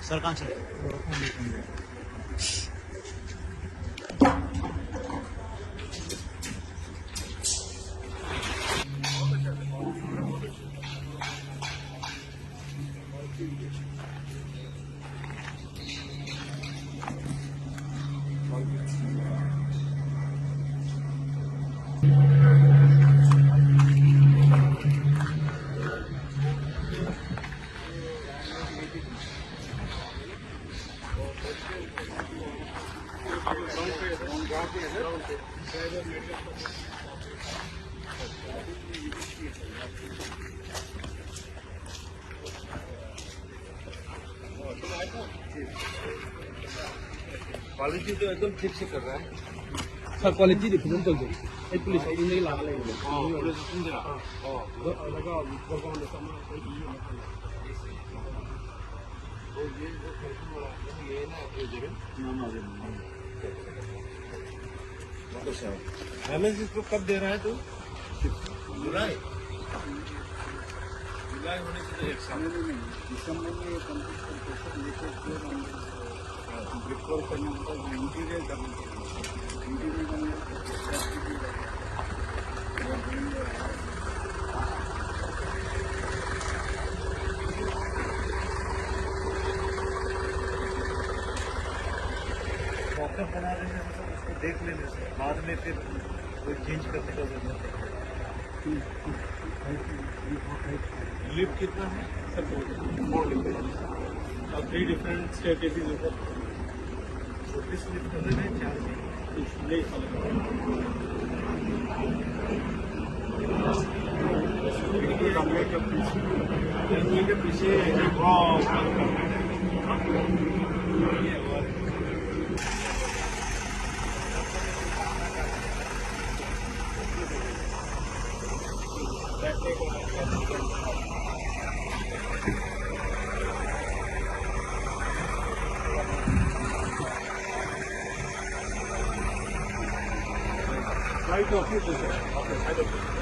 Sir कहाँ से? Quality तो एकदम ठीक से कर रहा है सर क्वालिटी डिफरेंट चलते एक पुलिस आई नहीं ला ले 그래서 힘들어 내가 물건을 삼아 बैलेंस इसको कब दे रहा है तू जुलाई जुलाई होने से तो एक साल दिसंबर में ये कंप्लीट करके लेकर ब्रिकवर्क करना होता है इंटीरियर करना इंटीरियर करने प्रॉपर बना देने से सब उसको देख लेने से बाद में फिर कोई चेंज करने का जरूरत है। लिफ्ट कितना है सब बोर्ड और 3 डिफरेंट स्टेयरकेसेस ऊपर छोटी सी लिफ्ट होने में चार्ज नहीं कमरे के पीछे फ्लाइट ऑफिस है